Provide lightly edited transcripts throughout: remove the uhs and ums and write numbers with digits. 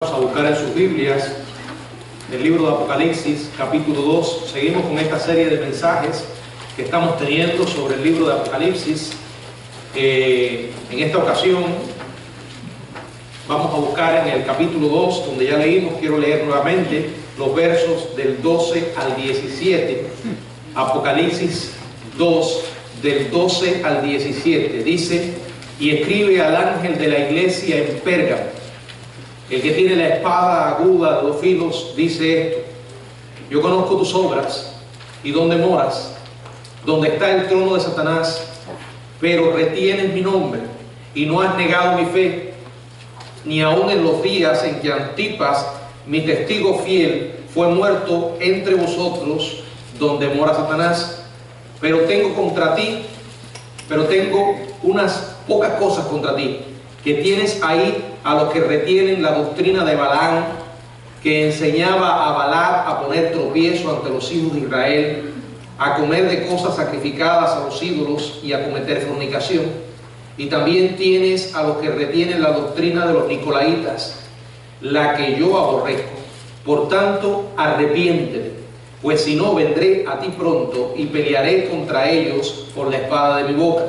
Vamos a buscar en sus Biblias el libro de Apocalipsis, capítulo 2. Seguimos con esta serie de mensajes que estamos teniendo sobre el libro de Apocalipsis. En esta ocasión vamos a buscar en el capítulo 2, donde ya leímos. Quiero leer nuevamente los versos del 12 al 17. Apocalipsis 2, del 12 al 17. Dice: y escribe al ángel de la iglesia en Pérgamo, el que tiene la espada aguda de dos filos, dice esto: yo conozco tus obras y dónde moras, donde está el trono de Satanás, pero retienes mi nombre y no has negado mi fe, ni aun en los días en que Antipas, mi testigo fiel, fue muerto entre vosotros, donde mora Satanás. Pero tengo unas pocas cosas contra ti, que tienes ahí a los que retienen la doctrina de Balaam, que enseñaba a Balac a poner tropiezo ante los hijos de Israel, a comer de cosas sacrificadas a los ídolos y a cometer fornicación. Y también tienes a los que retienen la doctrina de los nicolaitas, la que yo aborrezco. Por tanto, arrepiéntete, pues si no, vendré a ti pronto y pelearé contra ellos por la espada de mi boca.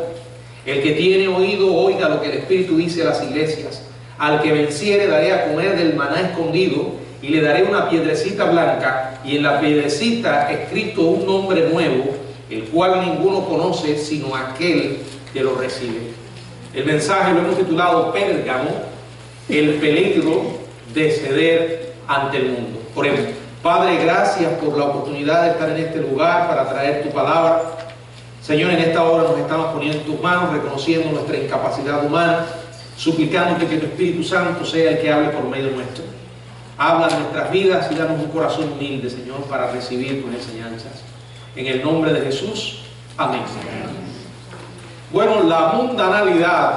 El que tiene oído, oiga lo que el Espíritu dice a las iglesias. Al que venciere daré a comer del maná escondido, y le daré una piedrecita blanca, y en la piedrecita escrito un nombre nuevo, el cual ninguno conoce sino aquel que lo recibe. El mensaje lo hemos titulado: Pérgamo, el peligro de ceder ante el mundo. Oremos. Padre, gracias por la oportunidad de estar en este lugar para traer tu palabra. Señor, en esta hora nos estamos poniendo en tus manos, reconociendo nuestra incapacidad humana, suplicándote que tu Espíritu Santo sea el que hable por medio nuestro. Habla en nuestras vidas y danos un corazón humilde, Señor, para recibir tus enseñanzas. En el nombre de Jesús, amén. Bueno, la mundanalidad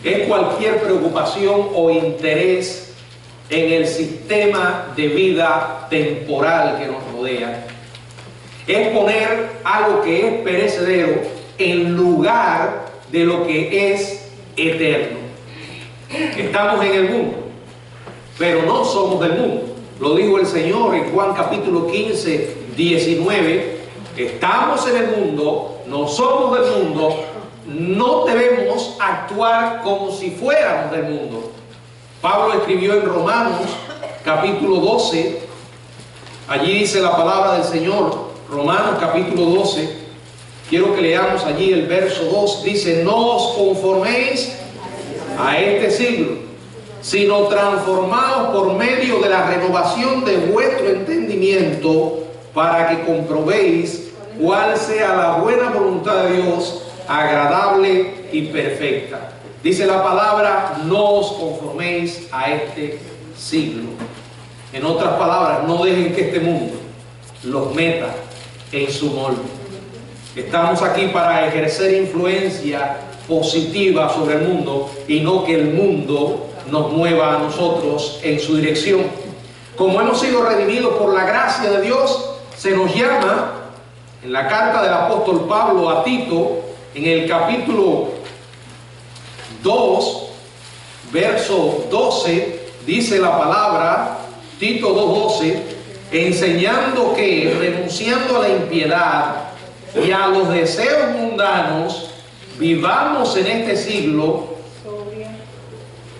es cualquier preocupación o interés en el sistema de vida temporal que nos rodea. Es poner algo que es perecedero en lugar de lo que es eterno. Estamos en el mundo, pero no somos del mundo. Lo dijo el Señor en Juan capítulo 15, 19. Estamos en el mundo, no somos del mundo, no debemos actuar como si fuéramos del mundo. Pablo escribió en Romanos capítulo 12, allí dice la palabra del Señor. Romanos capítulo 12, quiero que leamos allí el verso 2, dice: no os conforméis a este siglo, sino transformaos por medio de la renovación de vuestro entendimiento, para que comprobéis cuál sea la buena voluntad de Dios, agradable y perfecta. Dice la palabra: no os conforméis a este siglo. En otras palabras, no dejen que este mundo los meta en su molde. Estamos aquí para ejercer influencia positiva sobre el mundo y no que el mundo nos mueva a nosotros en su dirección. Como hemos sido redimidos por la gracia de Dios, se nos llama en la carta del apóstol Pablo a Tito, en el capítulo 2, verso 12, dice la palabra, Tito 2:12, enseñando que, renunciando a la impiedad y a los deseos mundanos, vivamos en este siglo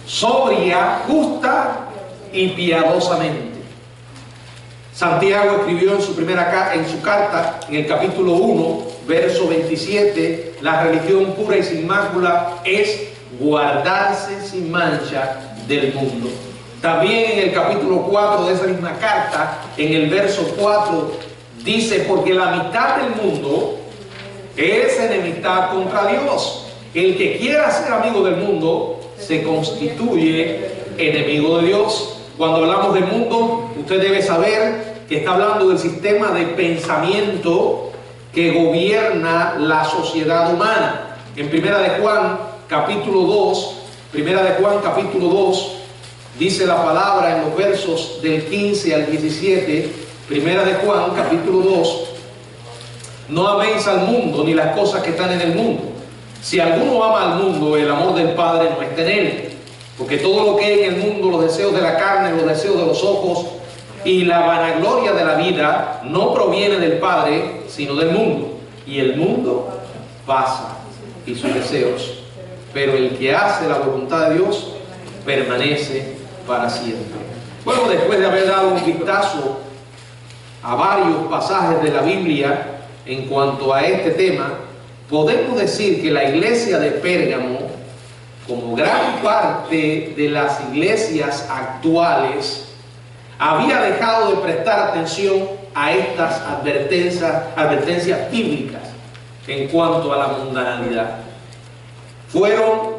sobria, justa y piadosamente. Santiago escribió en su carta, en el capítulo 1, verso 27, la religión pura y sin mácula es guardarse sin mancha del mundo. También en el capítulo 4 de esa misma carta, en el verso 4, dice: porque la mitad del mundo es enemistad contra Dios. El que quiera ser amigo del mundo se constituye enemigo de Dios. Cuando hablamos del mundo, usted debe saber que está hablando del sistema de pensamiento que gobierna la sociedad humana. En Primera de Juan capítulo 2, dice la palabra en los versos del 15 al 17, Primera de Juan capítulo 2: no améis al mundo ni las cosas que están en el mundo. Si alguno ama al mundo, el amor del Padre no está en él. Porque todo lo que hay en el mundo, los deseos de la carne, los deseos de los ojos y la vanagloria de la vida, no proviene del Padre, sino del mundo. Y el mundo pasa y sus deseos, pero el que hace la voluntad de Dios permanece para siempre. Bueno, después de haber dado un vistazo a varios pasajes de la Biblia en cuanto a este tema, podemos decir que la iglesia de Pérgamo, como gran parte de las iglesias actuales, había dejado de prestar atención a estas advertencias bíblicas en cuanto a la mundanalidad. Fueron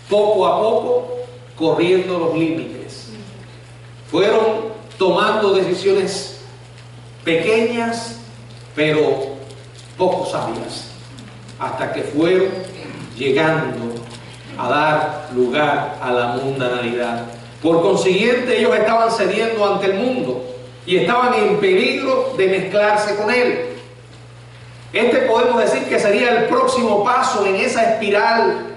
poco a poco corriendo los límites. Fueron tomando decisiones pequeñas, pero poco sabias, hasta que fueron llegando a dar lugar a la mundanalidad. Por consiguiente, ellos estaban cediendo ante el mundo y estaban en peligro de mezclarse con él. Este podemos decir que sería el próximo paso en esa espiral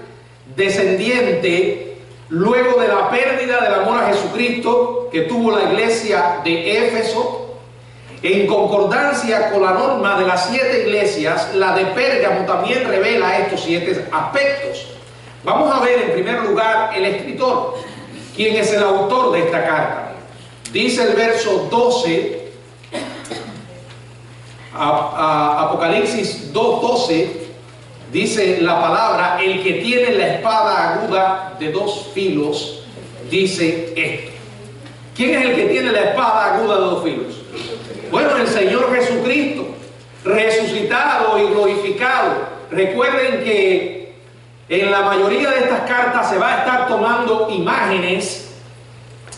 descendiente luego de la pérdida del amor a Jesucristo que tuvo la iglesia de Éfeso. En concordancia con la norma de las 7 iglesias, la de Pérgamo también revela estos 7 aspectos. Vamos a ver en primer lugar el escritor, quién es el autor de esta carta. Dice el verso 12, Apocalipsis 2:12, dice la palabra: el que tiene la espada aguda de 2 filos, dice esto. ¿Quién es el que tiene la espada aguda de 2 filos? Bueno, el Señor Jesucristo, resucitado y glorificado. Recuerden que en la mayoría de estas cartas se va a estar tomando imágenes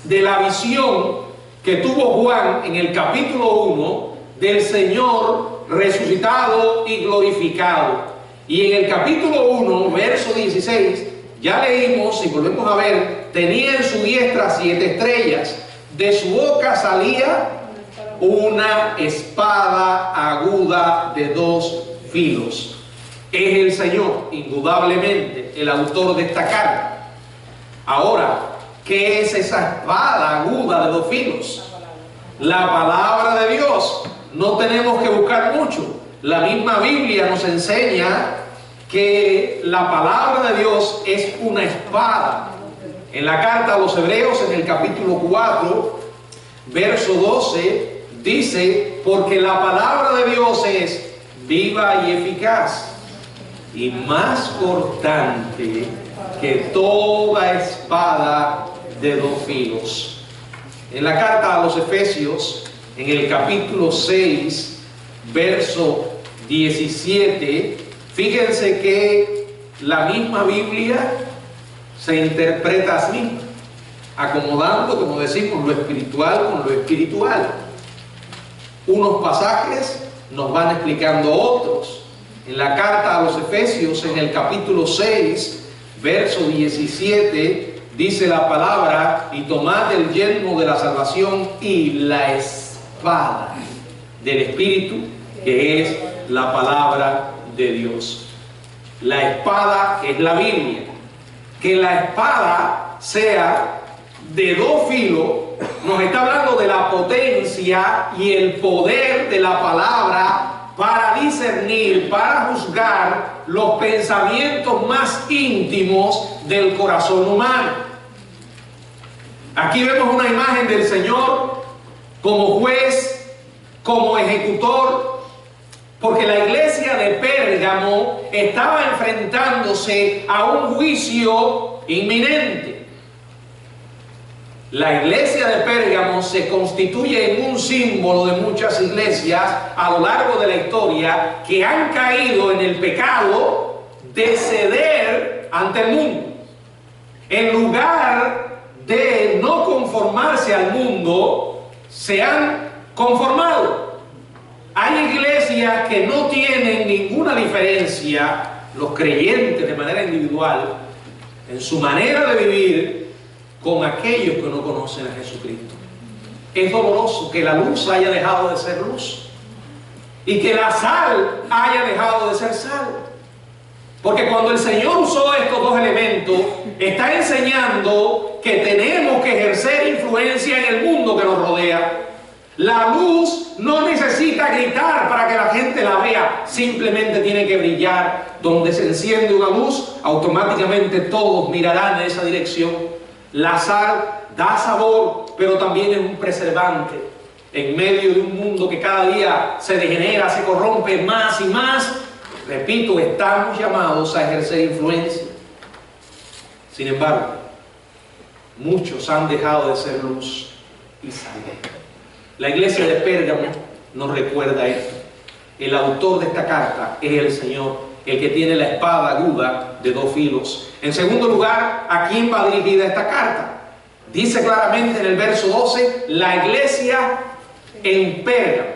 de la visión que tuvo Juan en el capítulo 1 del Señor resucitado y glorificado. Y en el capítulo 1, verso 16, ya leímos, y volvemos a ver: tenía en su diestra 7 estrellas, de su boca salía una espada aguda de 2 filos. Es el Señor, indudablemente, el autor de esta carta. Ahora, ¿qué es esa espada aguda de 2 filos? La palabra de Dios. No tenemos que buscar mucho. La misma Biblia nos enseña que la palabra de Dios es una espada. En la carta a los Hebreos, en el capítulo 4, verso 12, dice: porque la palabra de Dios es viva y eficaz y más cortante que toda espada de 2 filos. En la carta a los Efesios, en el capítulo 6, verso 17, fíjense que la misma Biblia se interpreta así misma, acomodando, como decimos, lo espiritual con lo espiritual. Unos pasajes nos van explicando otros. En la carta a los Efesios, en el capítulo 6, verso 17, dice la palabra: y tomad el yelmo de la salvación y la espada del Espíritu, que es la palabra de Dios. La espada es la Biblia. Que la espada sea de 2 filos nos está hablando de la potencia y el poder de la palabra para discernir, para juzgar los pensamientos más íntimos del corazón humano. Aquí vemos una imagen del Señor como juez, como ejecutor, porque la iglesia de Pérgamo estaba enfrentándose a un juicio inminente. La iglesia de Pérgamo se constituye en un símbolo de muchas iglesias a lo largo de la historia que han caído en el pecado de ceder ante el mundo. En lugar de no conformarse al mundo, se han conformado. Hay iglesias que no tienen ninguna diferencia, los creyentes de manera individual, en su manera de vivir, con aquellos que no conocen a Jesucristo. Es doloroso que la luz haya dejado de ser luz y que la sal haya dejado de ser sal. Porque cuando el Señor usó estos dos elementos, está enseñando que tenemos que ejercer influencia en el mundo que nos rodea. La luz no necesita gritar para que la gente la vea, simplemente tiene que brillar. Donde se enciende una luz, automáticamente todos mirarán en esa dirección. La sal da sabor, pero también es un preservante. En medio de un mundo que cada día se degenera, se corrompe más y más, repito, estamos llamados a ejercer influencia. Sin embargo, muchos han dejado de ser luz y sal. La iglesia de Pérgamo nos recuerda esto. El autor de esta carta es el Señor, el que tiene la espada aguda de dos filos. En segundo lugar, ¿a quién va dirigida esta carta? Dice claramente en el verso 12, la iglesia en Pérgamo.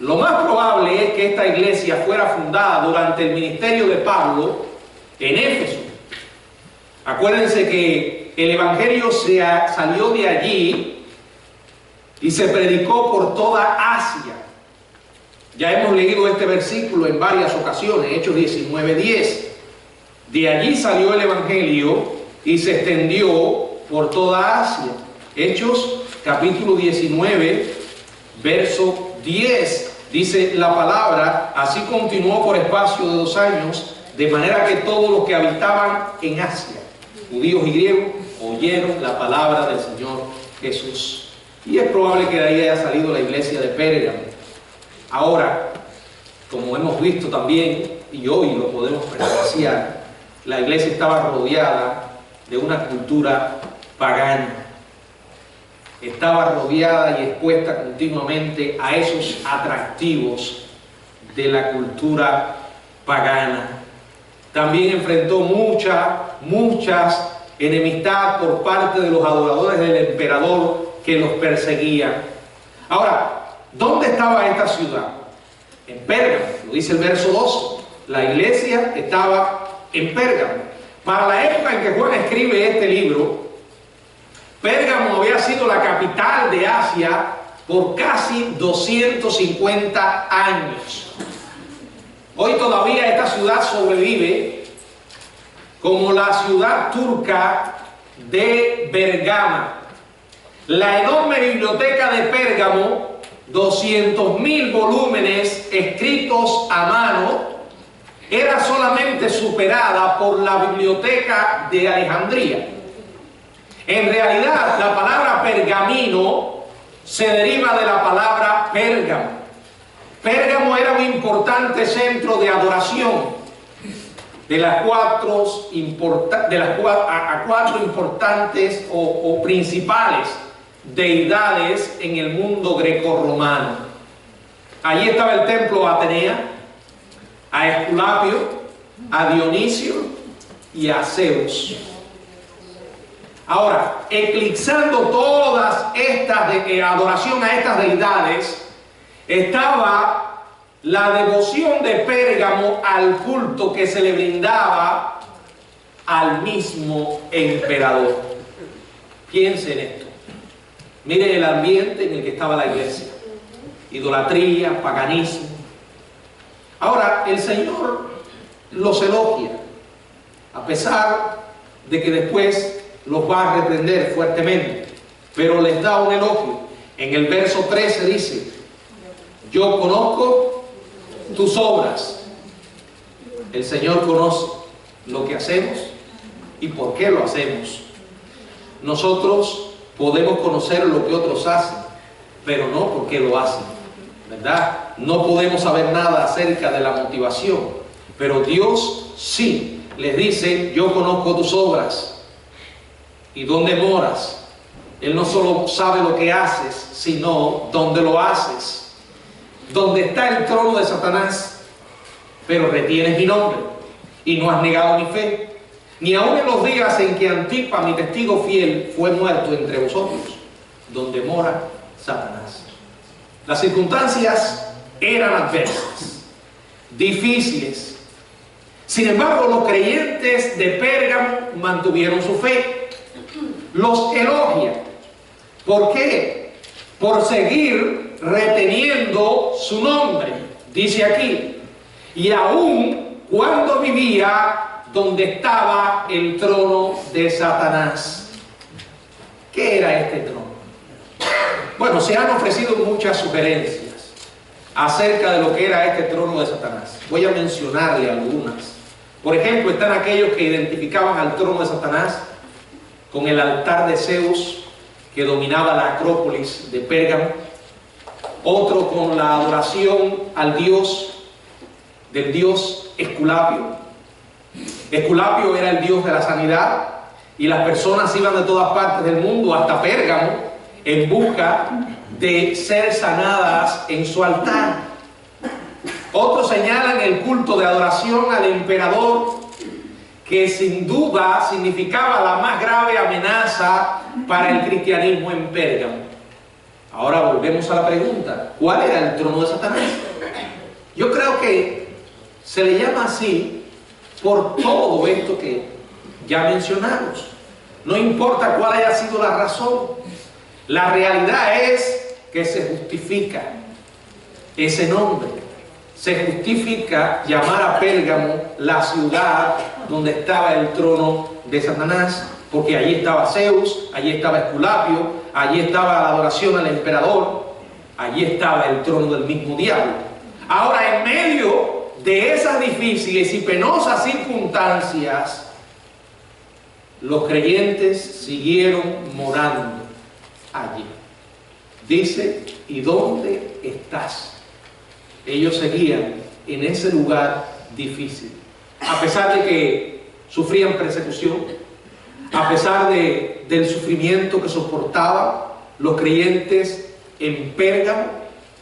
Lo más probable es que esta iglesia fuera fundada durante el ministerio de Pablo en Éfeso. Acuérdense que el evangelio salió de allí y se predicó por toda Asia. Ya hemos leído este versículo en varias ocasiones, Hechos 19:10. De allí salió el evangelio y se extendió por toda Asia. Hechos capítulo 19, verso 10. Dice la palabra, así continuó por espacio de 2 años, de manera que todos los que habitaban en Asia, judíos y griegos, oyeron la palabra del Señor Jesús. Y es probable que de ahí haya salido la iglesia de Pérgamo. Ahora, como hemos visto también, y hoy lo podemos presenciar, la iglesia estaba rodeada de una cultura pagana. Estaba rodeada y expuesta continuamente a esos atractivos de la cultura pagana. También enfrentó muchas enemistad por parte de los adoradores del emperador que los perseguían. Ahora, ¿dónde estaba esta ciudad? En Pérgamo, lo dice el verso 12. La iglesia estaba en Pérgamo. Para la época en que Juan escribe este libro, Pérgamo había sido la capital de Asia por casi 250 años. Hoy todavía esta ciudad sobrevive como la ciudad turca de Bergama. La enorme biblioteca de Pérgamo, 200.000 volúmenes escritos a mano, era solamente superada por la biblioteca de Alejandría. En realidad, la palabra pergamino se deriva de la palabra Pérgamo. Pérgamo era un importante centro de adoración de las cuatro importantes o principales deidades en el mundo grecorromano. Allí estaba el templo a Atenea, a Esculapio, a Dionisio y a Zeus. Ahora, eclipsando todas estas adoración a estas deidades, estaba la devoción de Pérgamo al culto que se le brindaba al mismo emperador. Piensen en esto. Miren el ambiente en el que estaba la iglesia. Idolatría, paganismo. Ahora, el Señor los elogia, a pesar de que después los va a reprender fuertemente, pero les da un elogio. En el verso 13 dice, yo conozco tus obras. El Señor conoce lo que hacemos y por qué lo hacemos. Nosotros podemos conocer lo que otros hacen, pero no por qué lo hacen, ¿verdad? No podemos saber nada acerca de la motivación, pero Dios sí les dice, yo conozco tus obras y dónde moras. Él no solo sabe lo que haces, sino dónde lo haces. Donde está el trono de Satanás, pero retienes mi nombre y no has negado mi fe, ni aun en los días en que Antipa, mi testigo fiel, fue muerto entre vosotros, donde mora Satanás. Las circunstancias eran adversas, difíciles. Sin embargo, los creyentes de Pérgamo mantuvieron su fe. Los elogia. ¿Por qué? Por seguir reteniendo su nombre. Dice aquí, y aún cuando vivía donde estaba el trono de Satanás. ¿Qué era este trono? Bueno, se han ofrecido muchas sugerencias acerca de lo que era este trono de Satanás. Voy a mencionarle algunas. Por ejemplo, están aquellos que identificaban al trono de Satanás con el altar de Zeus que dominaba la Acrópolis de Pérgamo. Otro con la adoración al del dios Esculapio. Esculapio era el dios de la sanidad y las personas iban de todas partes del mundo hasta Pérgamo en busca de ser sanadas en su altar. Otros señalan el culto de adoración al emperador, que sin duda significaba la más grave amenaza para el cristianismo en Pérgamo. Ahora volvemos a la pregunta: ¿cuál era el trono de Satanás? Yo creo que se le llama así por todo esto que ya mencionamos. No importa cuál haya sido la razón, la realidad es que se justifica ese nombre. Se justifica llamar a Pérgamo la ciudad donde estaba el trono de Satanás, porque allí estaba Zeus, allí estaba Esculapio, allí estaba la adoración al emperador, allí estaba el trono del mismo diablo. Ahora, en medio de esas difíciles y penosas circunstancias, los creyentes siguieron morando allí. Dice: ¿y dónde estás? Ellos seguían en ese lugar difícil, a pesar de que sufrían persecución, a pesar del sufrimiento que soportaban. Los creyentes en Pérgamo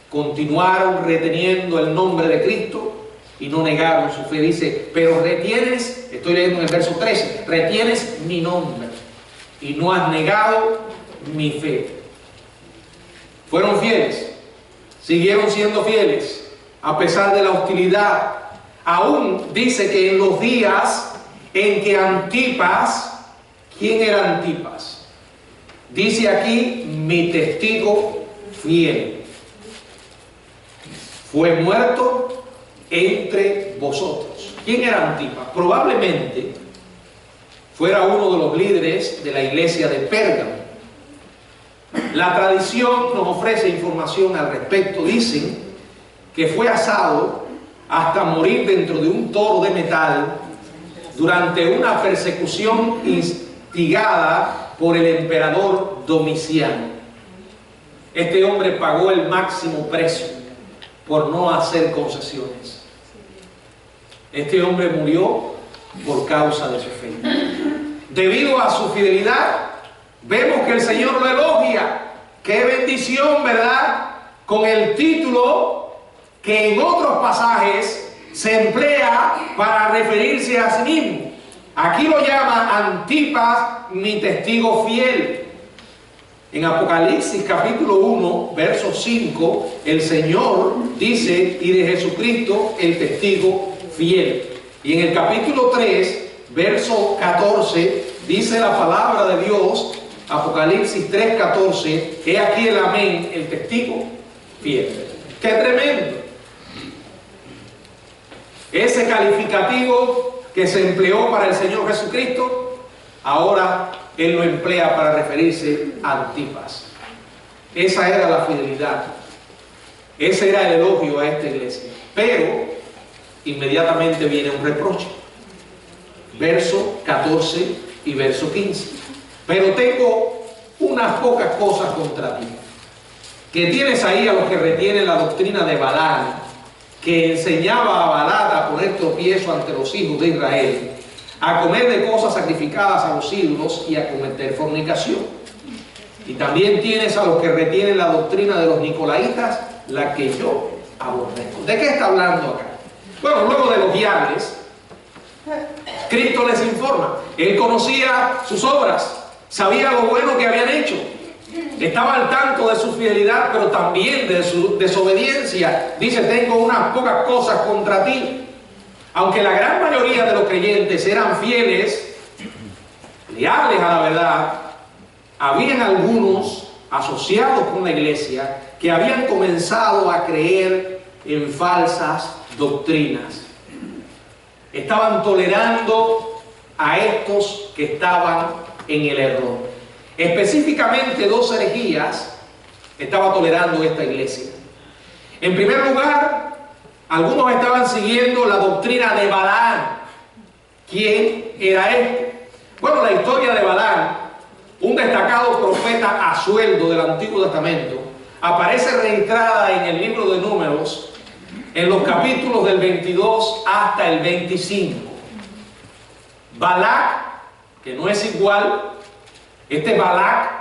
continuaron reteniendo el nombre de Cristo y no negaron su fe. Dice: pero retienes, estoy leyendo en el verso 13, retienes mi nombre y no has negado mi fe. Fueron fieles, siguieron siendo fieles a pesar de la hostilidad. Aún dice que en los días en que Antipas, ¿quién era Antipas? Dice aquí: mi testigo fiel, fue muerto entre vosotros. ¿Quién era Antipas? Probablemente fuera uno de los líderes de la iglesia de Pérgamo. La tradición nos ofrece información al respecto. Dicen que fue asado hasta morir dentro de un toro de metal durante una persecución instigada por el emperador Domiciano. Este hombre pagó el máximo precio por no hacer concesiones. Este hombre murió por causa de su fe. Debido a su fidelidad, vemos que el Señor lo elogia. ¡Qué bendición!, ¿verdad? Con el título que en otros pasajes se emplea para referirse a sí mismo. Aquí lo llama Antipas, mi testigo fiel. En Apocalipsis capítulo 1, verso 5, el Señor dice: y de Jesucristo el testigo fiel. Y en el capítulo 3, verso 14, dice la palabra de Dios, Apocalipsis 3, 14, he aquí el amén, el testigo fiel. ¡Qué tremendo! Ese calificativo que se empleó para el Señor Jesucristo, ahora Él lo emplea para referirse a Antipas. Esa era la fidelidad. Ese era el elogio a esta iglesia. Pero inmediatamente viene un reproche. Verso 14 y verso 15. Pero tengo unas pocas cosas contra ti. Que tienes ahí a los que retienen la doctrina de Balaam, que enseñaba a Balac a poner tropiezo ante los hijos de Israel, a comer de cosas sacrificadas a los ídolos y a cometer fornicación. Y también tienes a los que retienen la doctrina de los nicolaitas, la que yo aborrezco. ¿De qué está hablando acá? Bueno, luego de elogiarles, Cristo les informa. Él conocía sus obras, sabía lo bueno que habían hecho, estaba al tanto de su fidelidad, pero también de su desobediencia. Dice: tengo unas pocas cosas contra ti. Aunque la gran mayoría de los creyentes eran fieles, leales a la verdad, habían algunos asociados con la iglesia que habían comenzado a creer en falsas doctrinas. estaban tolerando a estos que estaban en el error. Específicamente dos herejías estaba tolerando esta iglesia. En primer lugar, algunos estaban siguiendo la doctrina de Balaam. ¿Quién era este? Bueno, la historia de Balaam, un destacado profeta a sueldo del Antiguo Testamento, aparece registrada en el libro de Números, en los capítulos del 22 hasta el 25. Balac, que no es igual, este Balac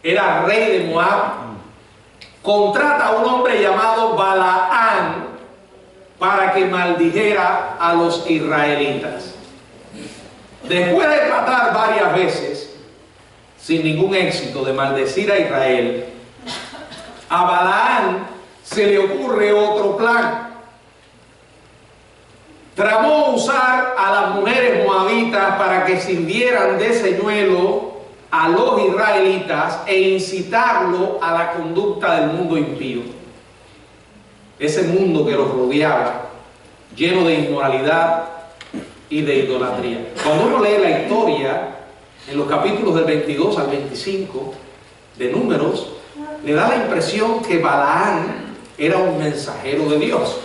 era rey de Moab, contrata a un hombre llamado Balaam para que maldijera a los israelitas. Después de tratar varias veces, sin ningún éxito, de maldecir a Israel, a Balaam se le ocurre otro plan. Tramó usar a las mujeres moabitas para que sirvieran de señuelo a los israelitas e incitarlo a la conducta del mundo impío. Ese mundo que los rodeaba, lleno de inmoralidad y de idolatría. Cuando uno lee la historia en los capítulos del 22 al 25 de Números, le da la impresión que Balaam era un mensajero de Dios,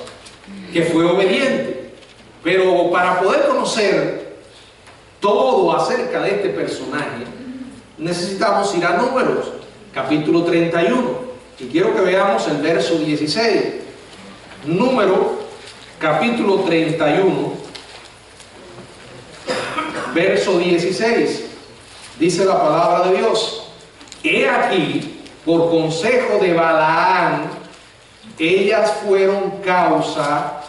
que fue obediente. Pero para poder conocer todo acerca de este personaje, necesitamos ir a Números, capítulo 31. Y quiero que veamos el verso 16. Número, capítulo 31, verso 16. Dice la palabra de Dios: he aquí, por consejo de Balaam, ellas fueron causa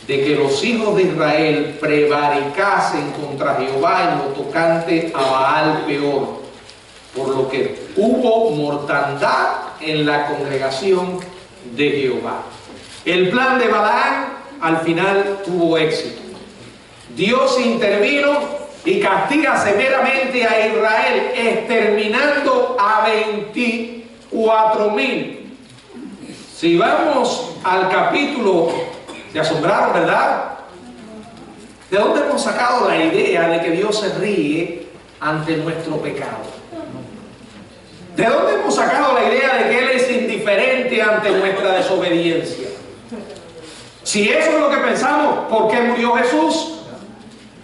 de que los hijos de Israel prevaricasen contra Jehová en lo tocante a Baal peor, por lo que hubo mortandad en la congregación de Jehová. El plan de Balaam al final tuvo éxito. Dios intervino y castiga severamente a Israel, exterminando a 24,000. Si vamos al capítulo, se asombraron, ¿verdad? ¿De dónde hemos sacado la idea de que Dios se ríe ante nuestro pecado? ¿De dónde hemos sacado la idea de que Él es indiferente ante nuestra desobediencia? Si eso es lo que pensamos, ¿por qué murió Jesús?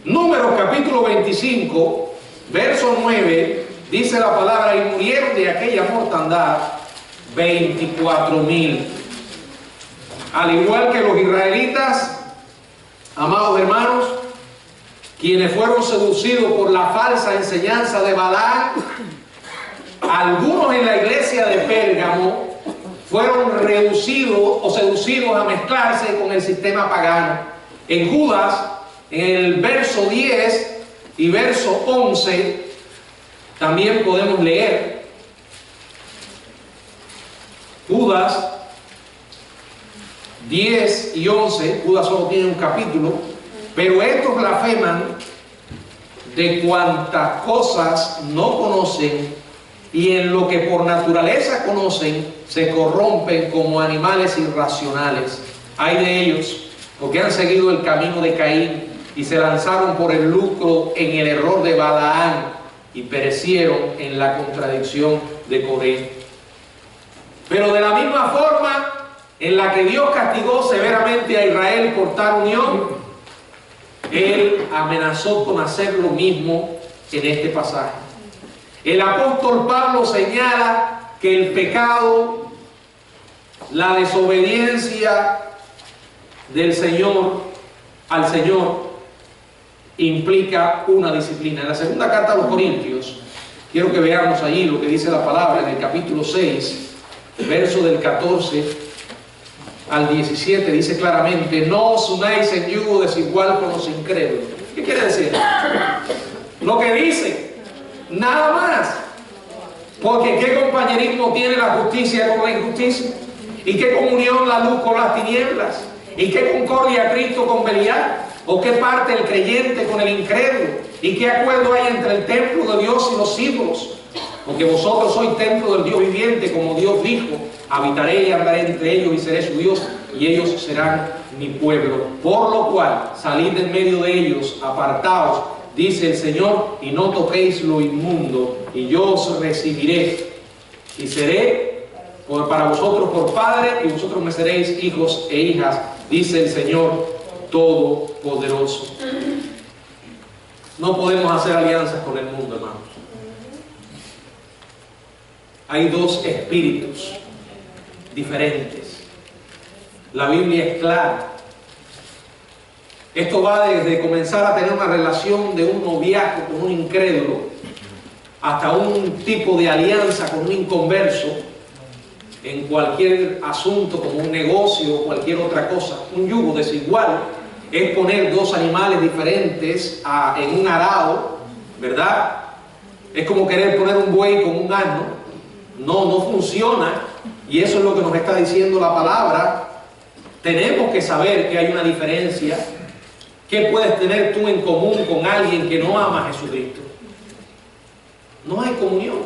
Números capítulo 25, verso 9, dice la palabra: y murieron de aquella mortandad 24,000. Al igual que los israelitas, amados hermanos, quienes fueron seducidos por la falsa enseñanza de Balaam, algunos en la iglesia de Pérgamo fueron reducidos o seducidos a mezclarse con el sistema pagano. En Judas, en el verso 10 y verso 11, también podemos leer, Judas 10 y 11, Judas solo tiene un capítulo, pero estos blasfeman de cuantas cosas no conocen, y en lo que por naturaleza conocen se corrompen como animales irracionales. Ay de ellos, porque han seguido el camino de Caín y se lanzaron por el lucro en el error de Balaam y perecieron en la contradicción de Coré. Pero de la misma forma en la que Dios castigó severamente a Israel por tal unión, Él amenazó con hacer lo mismo en este pasaje. El apóstol Pablo señala que el pecado, la desobediencia del Señor al Señor, implica una disciplina. En la segunda carta a los Corintios, quiero que veamos allí lo que dice la palabra en el capítulo 6, verso del 14 al 17, dice claramente: no os unáis en yugo desigual con los incrédulos. ¿Qué quiere decir? Lo que dice, nada más. Porque ¿qué compañerismo tiene la justicia con la injusticia? ¿Y qué comunión la luz con las tinieblas? ¿Y qué concordia Cristo con Belial? ¿O qué parte el creyente con el incrédulo? ¿Y qué acuerdo hay entre el templo de Dios y los ídolos? Porque vosotros sois templo del Dios viviente, como Dios dijo: habitaré y andaré entre ellos y seré su Dios. y ellos serán mi pueblo. Por lo cual, salid del medio de ellos, apartaos, dice el Señor, y no toquéis lo inmundo, y yo os recibiré, y seré para vosotros por padre, y vosotros me seréis hijos e hijas, dice el Señor Todopoderoso. No podemos hacer alianzas con el mundo, hermanos. Hay dos espíritus diferentes. La Biblia es clara. Esto va desde comenzar a tener una relación de un noviazgo con un incrédulo hasta un tipo de alianza con un inconverso en cualquier asunto, como un negocio o cualquier otra cosa. Un yugo desigual es poner dos animales diferentes en un arado, ¿verdad? Es como querer poner un buey con un asno. No funciona, y eso es lo que nos está diciendo la palabra. Tenemos que saber que hay una diferencia. ¿Qué puedes tener tú en común con alguien que no ama a Jesucristo? No hay comunión.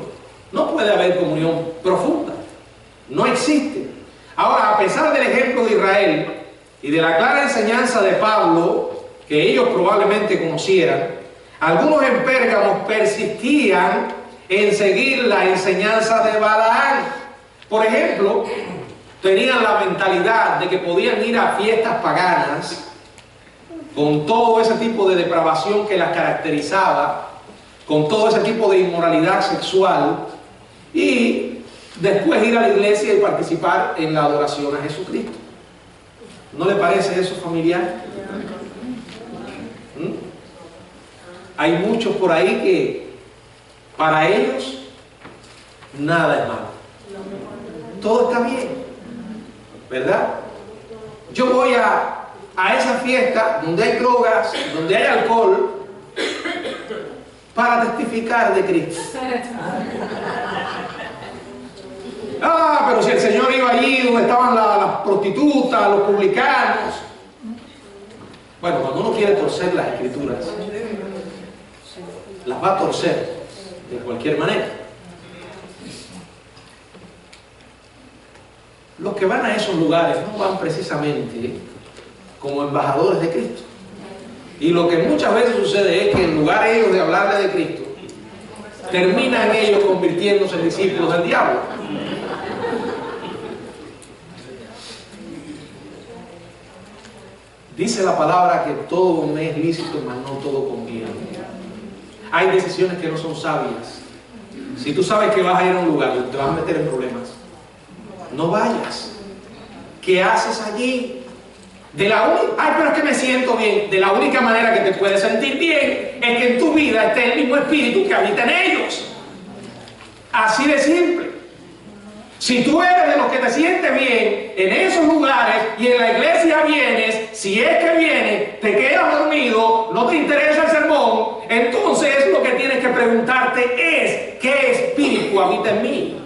No puede haber comunión profunda. No existe. Ahora, a pesar del ejemplo de Israel y de la clara enseñanza de Pablo, que ellos probablemente conocieran, algunos en Pérgamo persistían en seguir la enseñanza de Balaam. Por ejemplo, tenían la mentalidad de que podían ir a fiestas paganas con todo ese tipo de depravación que las caracterizaba, con todo ese tipo de inmoralidad sexual, y después ir a la iglesia y participar en la adoración a Jesucristo. ¿No le parece eso familiar? Hay muchos por ahí que para ellos nada es malo. Todo está bien, ¿verdad? Yo voy a esa fiesta donde hay drogas, donde hay alcohol, para testificar de Cristo. Pero si el Señor iba allí donde estaban las prostitutas, los publicanos. Bueno, cuando uno quiere torcer las Escrituras, las va a torcer de cualquier manera. Los que van a esos lugares no van precisamente como embajadores de Cristo. Y lo que muchas veces sucede es que en lugar de ellos de hablarle de Cristo, terminan ellos convirtiéndose en discípulos del diablo. Dice la palabra que todo me es lícito, mas no todo conviene. Hay decisiones que no son sabias. Si tú sabes que vas a ir a un lugar donde te vas a meter en problemas, no vayas. ¿Qué haces allí? Pero es que me siento bien. De la única manera que te puedes sentir bien es que en tu vida esté el mismo espíritu que habita en ellos. Así de simple. Si tú eres de los que te sientes bien en esos lugares y en la iglesia vienes, si es que vienes, te quedas dormido, no te interesa el sermón, entonces lo que tienes que preguntarte es: ¿qué espíritu habita en mí?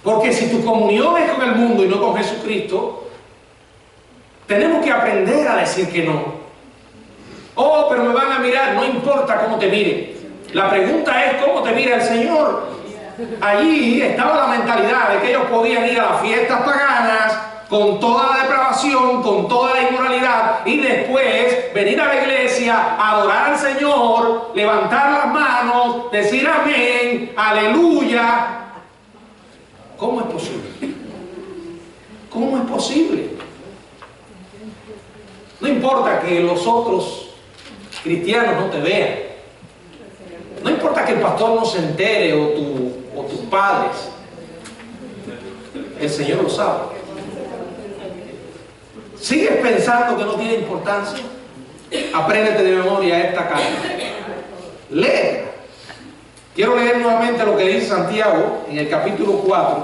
Porque si tu comunión es con el mundo y no con Jesucristo, tenemos que aprender a decir que no. Oh, pero me van a mirar. No importa cómo te miren. La pregunta es cómo te mira el Señor. Allí estaba la mentalidad de que ellos podían ir a las fiestas paganas con toda la depravación, con toda la inmoralidad, y después venir a la iglesia, adorar al Señor, levantar las manos, decir amén, aleluya. ¿Cómo es posible? ¿Cómo es posible? No importa que los otros cristianos no te vean. No importa que el pastor no se entere o tus padres. El Señor lo sabe. ¿Sigues pensando que no tiene importancia? Apréndete de memoria esta carta. Lee. Quiero leer nuevamente lo que dice Santiago en el capítulo 4,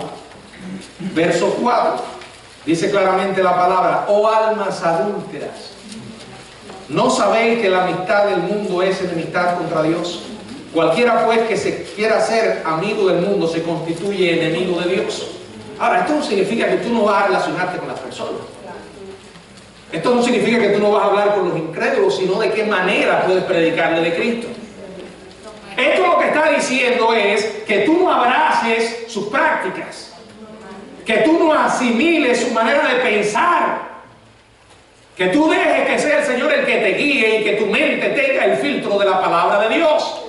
verso 4. Dice claramente la palabra: oh almas adúlteras, ¿no sabéis que la amistad del mundo es enemistad contra Dios? Cualquiera pues que se quiera ser amigo del mundo se constituye enemigo de Dios. Ahora, esto no significa que tú no vas a relacionarte con las personas. Esto no significa que tú no vas a hablar con los incrédulos, sino de qué manera puedes predicarle de Cristo. Esto lo que está diciendo es que tú no abraces sus prácticas, que tú no asimiles su manera de pensar, que tú dejes que sea el Señor el que te guíe y que tu mente tenga el filtro de la palabra de Dios.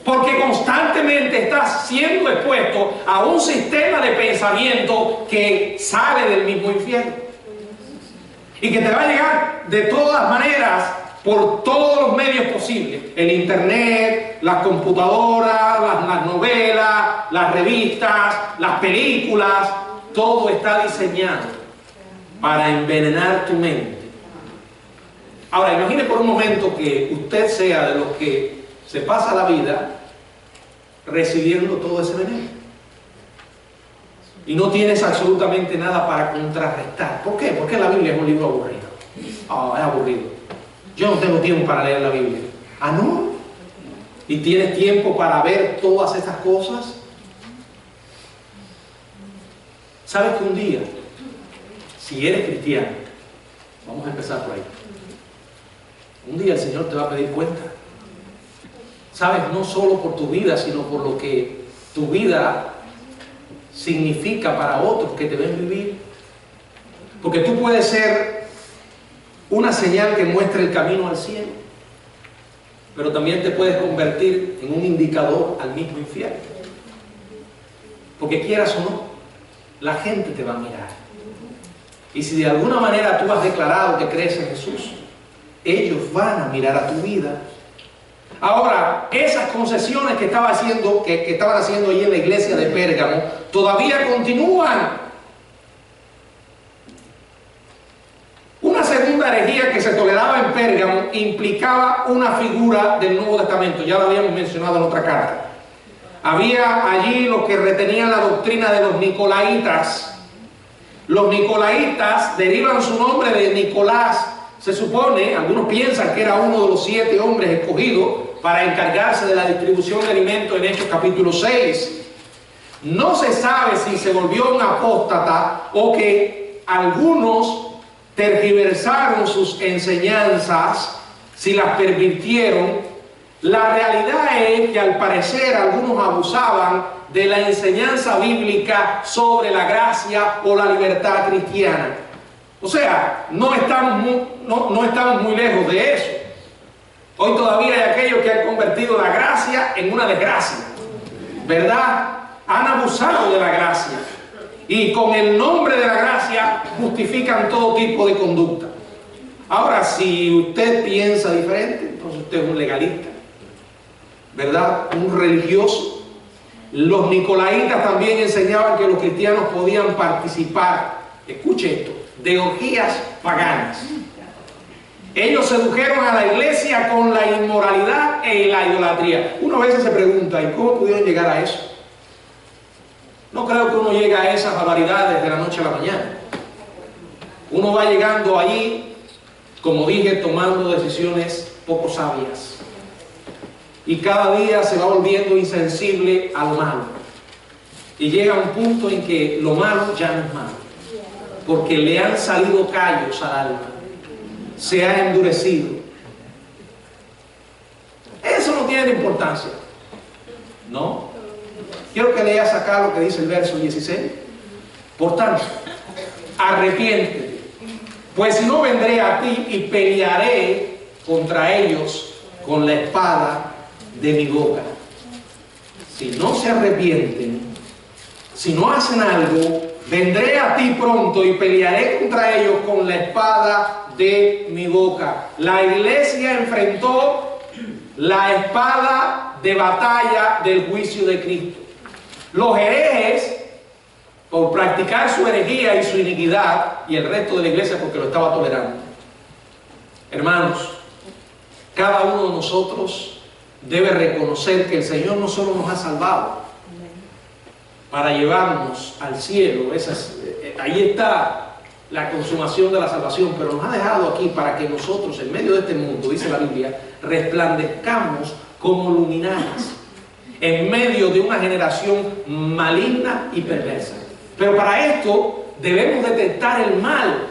Porque constantemente estás siendo expuesto a un sistema de pensamiento que sale del mismo infierno y que te va a llegar de todas maneras por todos los medios posibles: el internet, las computadoras, las novelas, las revistas, las películas. Todo está diseñado para envenenar tu mente. Ahora, imagine por un momento que usted sea de los que se pasa la vida recibiendo todo ese veneno y no tienes absolutamente nada para contrarrestar. ¿Por qué? Porque la Biblia es un libro aburrido. Es aburrido. Yo no tengo tiempo para leer la Biblia. ¿Ah, no? ¿Y tienes tiempo para ver todas estas cosas? ¿Sabes que un día, si eres cristiano, vamos a empezar por ahí, un día el Señor te va a pedir cuenta? ¿Sabes? No solo por tu vida, sino por lo que tu vida significa para otros que te ven vivir. Porque tú puedes ser una señal que muestre el camino al cielo, pero también te puedes convertir en un indicador al mismo infierno. Porque quieras o no, la gente te va a mirar. Y si de alguna manera tú has declarado que crees en Jesús, ellos van a mirar a tu vida. Ahora, esas concesiones que estaban haciendo ahí en la iglesia de Pérgamo todavía continúan. Una segunda herejía que se toleraba en Pérgamo implicaba una figura del Nuevo Testamento. Ya lo habíamos mencionado en otra carta. Había allí los que retenían la doctrina de los nicolaitas. Los nicolaitas derivan su nombre de Nicolás. Se supone, algunos piensan que era uno de los 7 hombres escogidos para encargarse de la distribución de alimentos en Hechos capítulo 6. No se sabe si se volvió un apóstata o que algunos tergiversaron sus enseñanzas, si las pervirtieron. La realidad es que al parecer algunos abusaban de la enseñanza bíblica sobre la gracia o la libertad cristiana. O sea, no estamos muy lejos de eso. Hoy todavía hay aquellos que han convertido la gracia en una desgracia, ¿verdad? Han abusado de la gracia y con el nombre de la gracia justifican todo tipo de conducta. Ahora, si usted piensa diferente, entonces usted es un legalista, ¿verdad? Un religioso. Los nicolaitas también enseñaban que los cristianos podían participar, escuche esto, de orgías paganas. Ellos sedujeron a la iglesia con la inmoralidad y la idolatría. Uno a veces se pregunta, ¿y cómo pudieron llegar a eso? No creo que uno llegue a esas barbaridades de la noche a la mañana. Uno va llegando allí, como dije, tomando decisiones poco sabias. Y cada día se va volviendo insensible a lo malo. Y llega un punto en que lo malo ya no es malo, porque le han salido callos al alma. Se ha endurecido. Eso no tiene importancia, ¿no? Quiero que leas acá lo que dice el verso 16. Por tanto, arrepiéntete, pues si no vendré a ti y pelearé contra ellos con la espada de mi boca. Si no se arrepienten, si no hacen algo, vendré a ti pronto y pelearé contra ellos con la espada de mi boca. La iglesia enfrentó la espada de batalla del juicio de Cristo. Los herejes, por practicar su herejía y su iniquidad, y el resto de la iglesia porque lo estaba tolerando. Hermanos, cada uno de nosotros debe reconocer que el Señor no solo nos ha salvado para llevarnos al cielo, ahí está la consumación de la salvación, pero nos ha dejado aquí para que nosotros, en medio de este mundo, dice la Biblia, resplandezcamos como luminares en medio de una generación maligna y perversa. Pero para esto debemos detectar el mal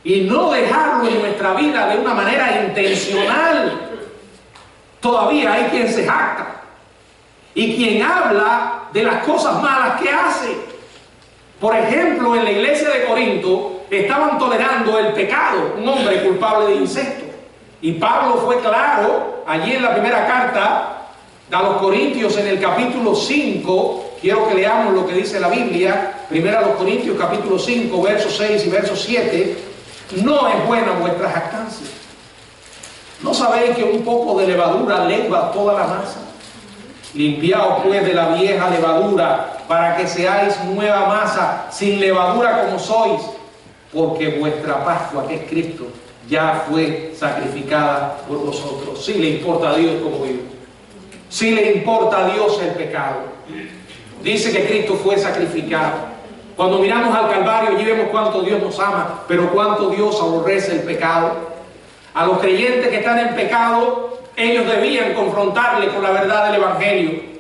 y no dejarlo en nuestra vida de una manera intencional. Todavía hay quien se jacta y quien habla de las cosas malas que hace. Por ejemplo, en la iglesia de Corinto estaban tolerando el pecado, un hombre culpable de incesto. Y Pablo fue claro allí en la primera carta a los Corintios, en el capítulo 5, quiero que leamos lo que dice la Biblia, primero a los Corintios capítulo 5, versos 6 y verso 7, no es buena vuestra jactancia. ¿No sabéis que un poco de levadura leva toda la masa? Limpiaos pues de la vieja levadura, para que seáis nueva masa, sin levadura como sois, porque vuestra Pascua, que es Cristo, ya fue sacrificada por vosotros. Si le importa a Dios como vivo, si le importa a Dios el pecado. Dice que Cristo fue sacrificado. Cuando miramos al Calvario, allí vemos cuánto Dios nos ama, pero cuánto Dios aborrece el pecado. A los creyentes que están en pecado, ellos debían confrontarle con la verdad del Evangelio.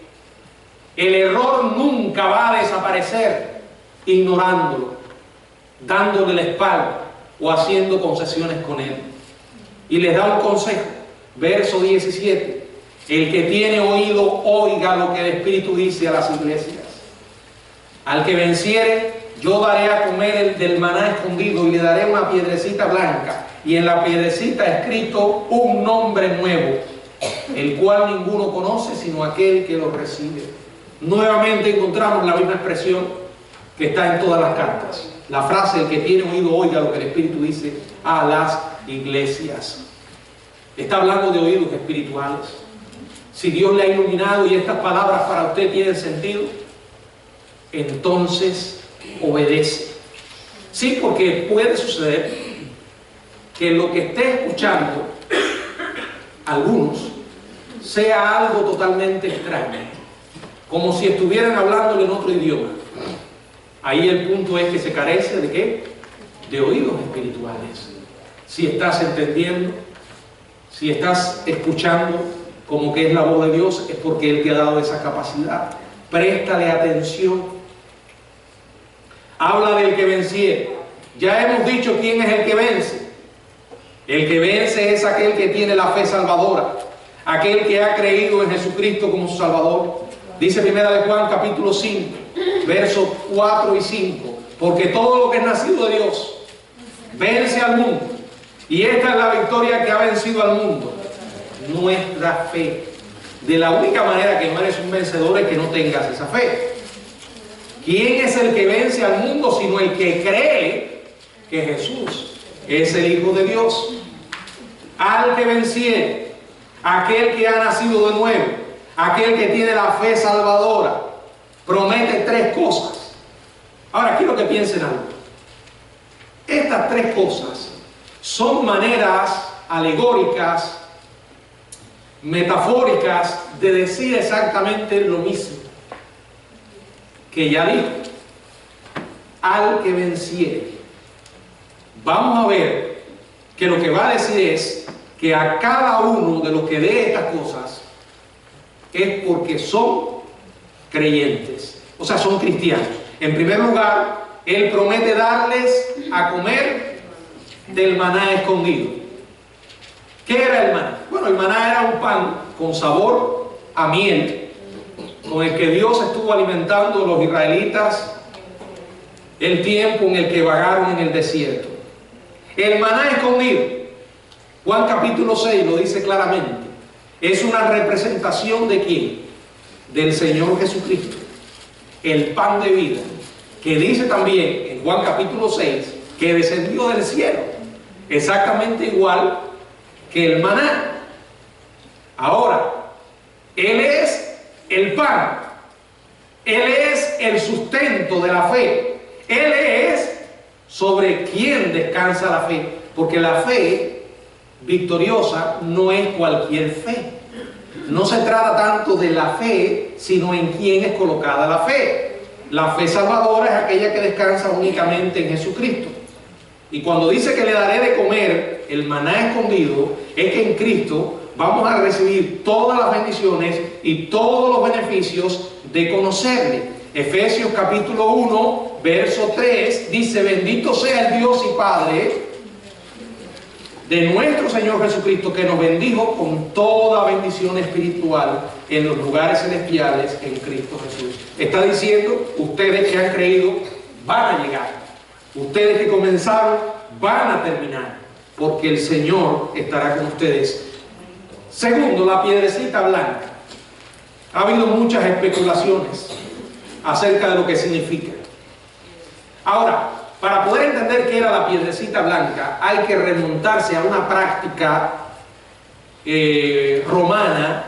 El error nunca va a desaparecer ignorándolo, dándole la espalda o haciendo concesiones con él. Y les da un consejo, verso 17: el que tiene oído, oiga lo que el Espíritu dice a las iglesias. Al que venciere, yo daré a comer del maná escondido y le daré una piedrecita blanca, y en la piedrecita escrito un nombre nuevo, el cual ninguno conoce sino aquel que lo recibe. Nuevamente encontramos la misma expresión que está en todas las cartas. La frase, el que tiene oído, oiga lo que el Espíritu dice a las iglesias. Está hablando de oídos espirituales. Si Dios le ha iluminado y estas palabras para usted tienen sentido, entonces obedece. Sí, porque puede suceder que lo que esté escuchando algunos sea algo totalmente extraño, como si estuvieran hablándole en otro idioma. Ahí el punto es que se carece ¿de qué? De oídos espirituales. Si estás entendiendo, si estás escuchando como que es la voz de Dios, es porque Él te ha dado esa capacidad. Préstale atención. Habla del que venciere. Ya hemos dicho quién es el que vence. El que vence es aquel que tiene la fe salvadora, aquel que ha creído en Jesucristo como su Salvador. Dice primera de Juan capítulo 5, versos 4 y 5, porque todo lo que es nacido de Dios vence al mundo, y esta es la victoria que ha vencido al mundo, nuestra fe. De la única manera que no eres un vencedor es que no tengas esa fe. ¿Quién es el que vence al mundo sino el que cree que Jesús es el Hijo de Dios? Al que venciere, aquel que ha nacido de nuevo, aquel que tiene la fe salvadora, promete tres cosas. Ahora quiero que piensen algo. Estas tres cosas son maneras alegóricas, metafóricas de decir exactamente lo mismo que ya dijo. Al que venciere. Vamos a ver que lo que va a decir es que a cada uno de los que dé estas cosas es porque son creyentes, o sea, son cristianos. En primer lugar, Él promete darles a comer del maná escondido. ¿Qué era el maná? Bueno, el maná era un pan con sabor a miel, con el que Dios estuvo alimentando a los israelitas el tiempo en el que vagaron en el desierto. El maná escondido, Juan capítulo 6 lo dice claramente, es una representación ¿de quién? Del Señor Jesucristo, el pan de vida, que dice también en Juan capítulo 6 que descendió del cielo, exactamente igual que el maná. Ahora, Él es el pan, Él es el sustento de la fe, Él es sobre quien descansa la fe, porque la fe victoriosa no es cualquier fe. No se trata tanto de la fe, sino en quién es colocada la fe. La fe salvadora es aquella que descansa únicamente en Jesucristo. Y cuando dice que le daré de comer el maná escondido, es que en Cristo vamos a recibir todas las bendiciones y todos los beneficios de conocerle. Efesios capítulo 1, verso 3 dice: bendito sea el Dios y Padre de nuestro Señor Jesucristo, que nos bendijo con toda bendición espiritual en los lugares celestiales en Cristo Jesús. Está diciendo, ustedes que han creído, van a llegar. Ustedes que comenzaron van a terminar, porque el Señor estará con ustedes. Segundo, la piedrecita blanca. Ha habido muchas especulaciones acerca de lo que significa. Ahora, para poder entender qué era la piedrecita blanca, hay que remontarse a una práctica romana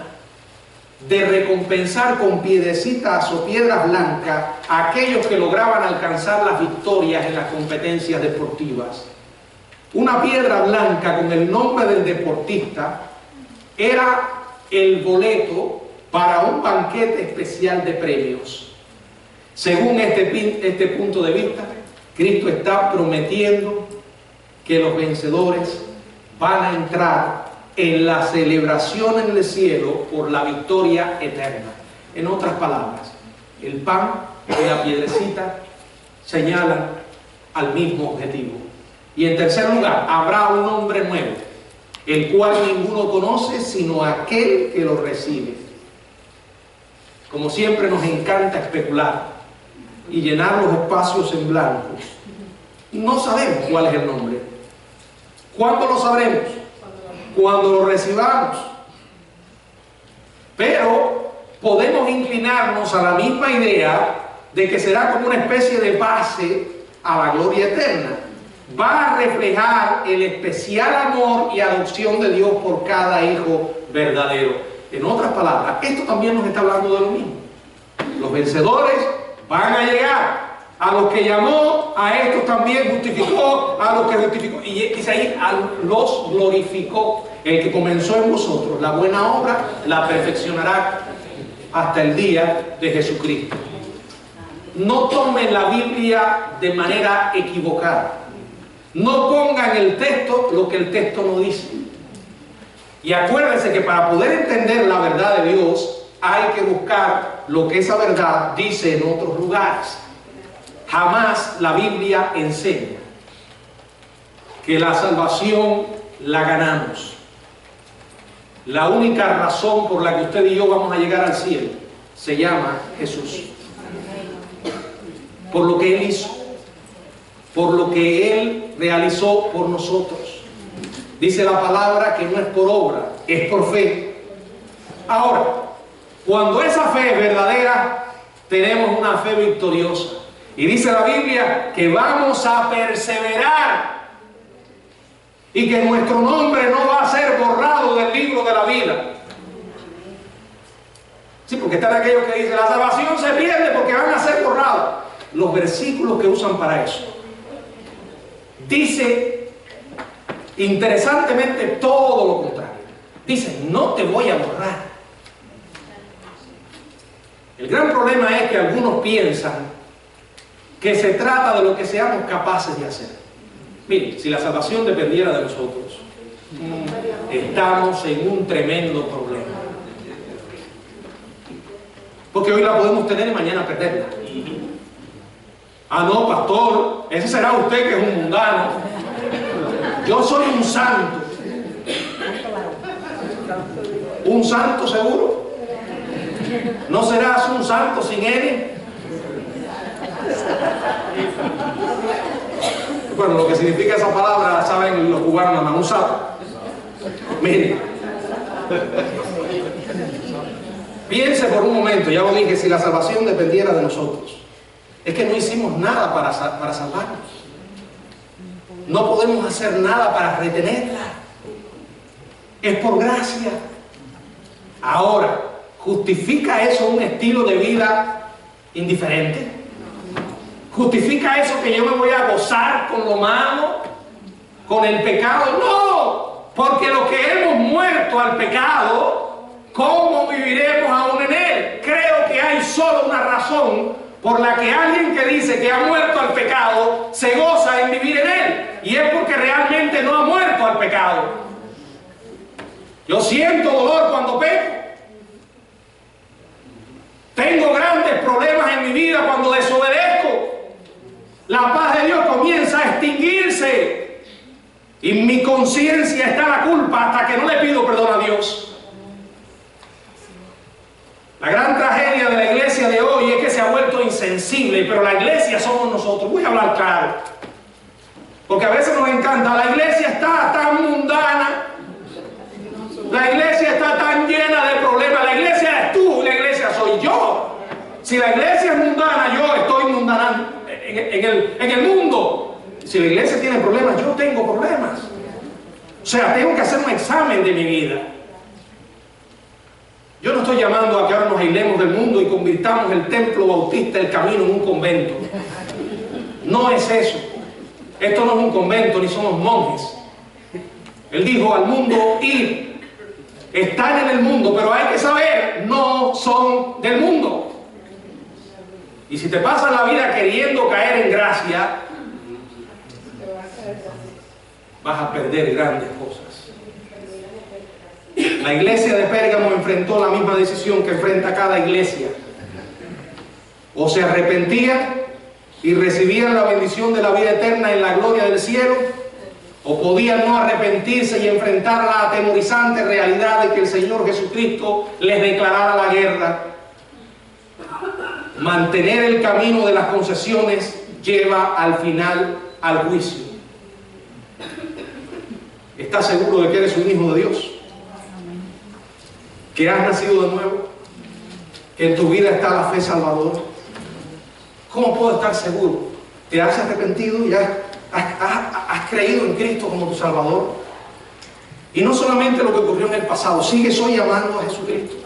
de recompensar con piedrecitas o piedras blancas a aquellos que lograban alcanzar las victorias en las competencias deportivas. Una piedra blanca con el nombre del deportista era el boleto para un banquete especial de premios. Según este punto de vista, Cristo está prometiendo que los vencedores van a entrar en la celebración en el cielo por la victoria eterna. En otras palabras, el pan y la piedrecita señalan al mismo objetivo. Y en tercer lugar, habrá un hombre nuevo, el cual ninguno conoce sino aquel que lo recibe. Como siempre nos encanta especular y llenar los espacios en blanco. No sabemos cuál es el nombre. ¿Cuándo lo sabremos? Cuando lo recibamos. Pero podemos inclinarnos a la misma idea de que será como una especie de base a la gloria eterna. Va a reflejar el especial amor y adopción de Dios por cada hijo verdadero. En otras palabras, esto también nos está hablando de lo mismo. Los vencedores van a llegar. A los que llamó, a estos también justificó, a los que justificó. Y dice ahí, los glorificó. El que comenzó en vosotros la buena obra, la perfeccionará hasta el día de Jesucristo. No tomen la Biblia de manera equivocada. No pongan en el texto lo que el texto no dice. Y acuérdense que para poder entender la verdad de Dios, hay que buscar lo que esa verdad dice en otros lugares. Jamás la Biblia enseña que la salvación la ganamos. La única razón por la que usted y yo vamos a llegar al cielo se llama Jesús. Por lo que Él hizo, por lo que Él realizó por nosotros. Dice la palabra que no es por obra, es por fe. Ahora, cuando esa fe es verdadera, tenemos una fe victoriosa. Y dice la Biblia que vamos a perseverar y que nuestro nombre no va a ser borrado del libro de la vida. Sí, porque están aquellos que dicen la salvación se pierde porque van a ser borrados. Los versículos que usan para eso dice interesantemente todo lo contrario. Dice, no te voy a borrar. El gran problema es que algunos piensan que se trata de lo que seamos capaces de hacer. Miren, si la salvación dependiera de nosotros, estamos en un tremendo problema. Porque hoy la podemos tener y mañana perderla. Ah, no, pastor, ese será usted que es un mundano. Yo soy un santo. ¿Un santo seguro? ¿No serás un santo sin él? Bueno, lo que significa esa palabra, saben los cubanos, un santo. Miren, piense por un momento, ya lo dije, si la salvación dependiera de nosotros. Es que no hicimos nada para salvarnos. No podemos hacer nada para retenerla. Es por gracia. Ahora, ¿justifica eso un estilo de vida indiferente? ¿Justifica eso que yo me voy a gozar con lo malo, con el pecado? No, porque lo que hemos muerto al pecado, ¿cómo viviremos aún en él? Creo que hay solo una razón por la que alguien que dice que ha muerto al pecado se goza en vivir en él, y es porque realmente no ha muerto al pecado. Yo siento dolor cuando peco. Tengo grandes problemas en mi vida cuando desobedezco. La paz de Dios comienza a extinguirse y mi conciencia está la culpa hasta que no le pido perdón a Dios. La gran tragedia de la iglesia de hoy es que se ha vuelto insensible sensible, pero la iglesia somos nosotros. Voy a hablar claro, porque a veces nos encanta. La iglesia está tan mundana, la iglesia está tan llena de problemas. La iglesia eres tú, la iglesia soy yo. Si la iglesia es mundana, yo estoy mundana en el mundo. Si la iglesia tiene problemas, yo tengo problemas. O sea, tengo que hacer un examen de mi vida. Yo no estoy llamando a que ahora nos aislemos del mundo y convirtamos el templo bautista del camino en un convento. No es eso. Esto no es un convento, ni somos monjes. Él dijo al mundo, ir. Están en el mundo, pero hay que saber, no son del mundo. Y si te pasas la vida queriendo caer en gracia, vas a perder grandes cosas. La iglesia de Pérgamo enfrentó la misma decisión que enfrenta cada iglesia. O se arrepentían y recibían la bendición de la vida eterna en la gloria del cielo, o podían no arrepentirse y enfrentar la atemorizante realidad de que el Señor Jesucristo les declarara la guerra. Mantener el camino de las concesiones lleva al final al juicio. ¿Estás seguro de que eres un hijo de Dios? ¿Que has nacido de nuevo? ¿Que en tu vida está la fe salvadora? ¿Cómo puedo estar seguro? ¿Te has arrepentido y has creído en Cristo como tu Salvador? Y no solamente lo que ocurrió en el pasado, sigues hoy amando a Jesucristo.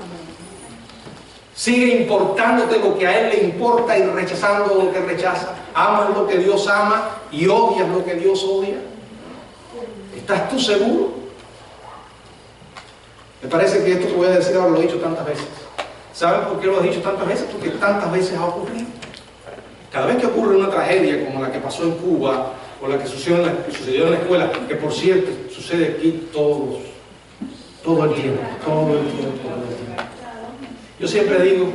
Sigue importándote lo que a Él le importa y rechazando lo que rechaza. Amas lo que Dios ama y odias lo que Dios odia. ¿Estás tú seguro? Me parece que esto que voy a decir ahora lo he dicho tantas veces. ¿Saben por qué lo he dicho tantas veces? Porque tantas veces ha ocurrido. Cada vez que ocurre una tragedia como la que pasó en Cuba o la que sucedió en la escuela, que por cierto sucede aquí todo el tiempo. Yo siempre digo,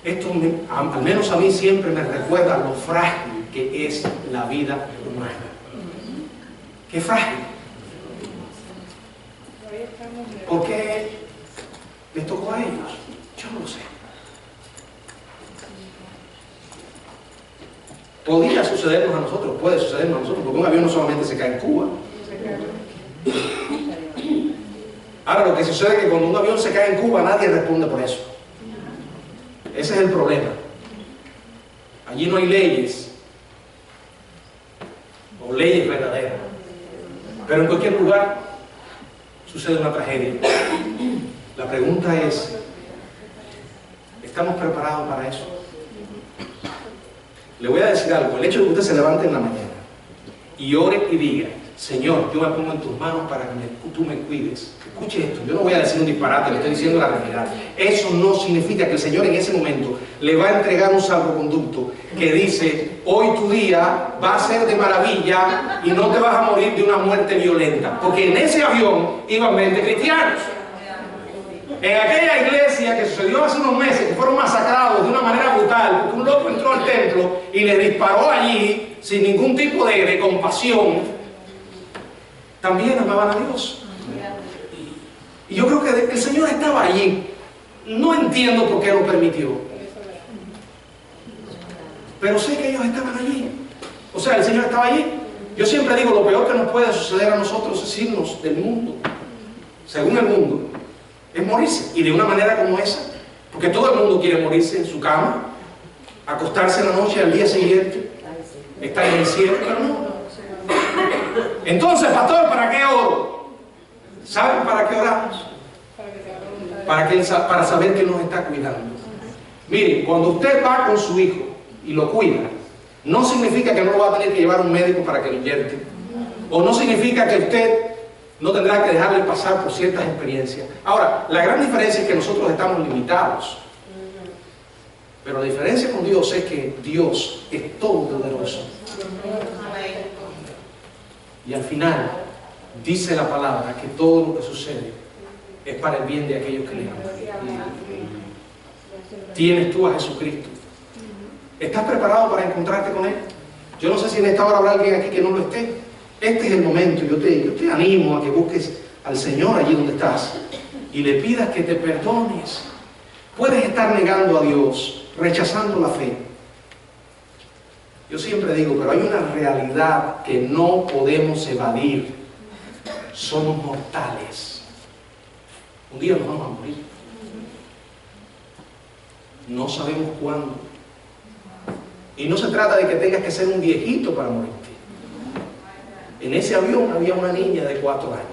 esto al menos a mí siempre me recuerda lo frágil que es la vida humana. ¡Qué frágil! ¿Por qué les tocó a ellos? Yo no lo sé. Podría sucedernos a nosotros, puede sucedernos a nosotros, porque un avión no solamente se cae en Cuba. Ahora, lo que sucede es que cuando un avión se cae en Cuba, nadie responde por eso. Ese es el problema. Allí no hay leyes, o leyes verdaderas. Pero en cualquier lugar sucede una tragedia. La pregunta es, ¿estamos preparados para eso? Le voy a decir algo. El hecho de que usted se levante en la mañana y ore y diga, Señor, yo me pongo en tus manos para que tú me cuides. Escuche esto, yo no voy a decir un disparate, le estoy diciendo la realidad. Eso no significa que el Señor en ese momento le va a entregar un salvoconducto que dice, hoy tu día va a ser de maravilla y no te vas a morir de una muerte violenta. Porque en ese avión iban 20 cristianos. En aquella iglesia que sucedió hace unos meses, que fueron masacrados de una manera brutal, porque un loco entró al templo y les disparó allí sin ningún tipo de compasión, también amaban a Dios. Y yo creo que el Señor estaba allí. No entiendo por qué lo permitió, pero sé que ellos estaban allí. O sea, el Señor estaba allí. Yo siempre digo, lo peor que nos puede suceder a nosotros es irnos del mundo, según el mundo, es morirse, y de una manera como esa, porque todo el mundo quiere morirse en su cama, acostarse en la noche y al día siguiente estar en el cielo, pero no. Entonces, pastor, ¿para qué oro? ¿Saben para qué oramos? Para saber que nos está cuidando. Mire, cuando usted va con su hijo y lo cuida, no significa que no lo va a tener que llevar a un médico para que lo inyecte, o no significa que usted no tendrá que dejarle pasar por ciertas experiencias. Ahora, la gran diferencia es que nosotros estamos limitados, pero la diferencia con Dios es que Dios es todopoderoso. Y al final dice la palabra que todo lo que sucede es para el bien de aquellos que le aman. ¿Tienes tú a Jesucristo? ¿Estás preparado para encontrarte con Él? Yo no sé si en esta hora habrá alguien aquí que no lo esté. Este es el momento. Yo te animo a que busques al Señor allí donde estás y le pidas que te perdones. Puedes estar negando a Dios, rechazando la fe. Yo siempre digo, pero hay una realidad que no podemos evadir. Somos mortales. Un día nos vamos a morir. No sabemos cuándo. Y no se trata de que tengas que ser un viejito para morirte. En ese avión había una niña de 4 años.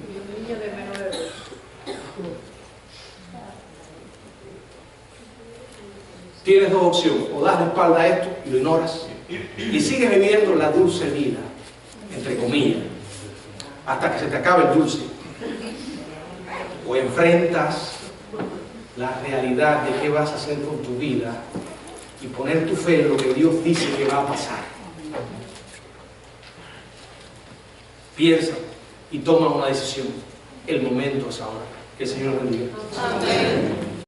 Y un niño de menos de 2. Tienes dos opciones: o das la espalda a esto y lo ignoras y sigues viviendo la dulce vida, entre comillas, hasta que se te acabe el dulce, o enfrentas la realidad de qué vas a hacer con tu vida y poner tu fe en lo que Dios dice que va a pasar. Piensa y toma una decisión. El momento es ahora. Que el Señor bendiga. Amén.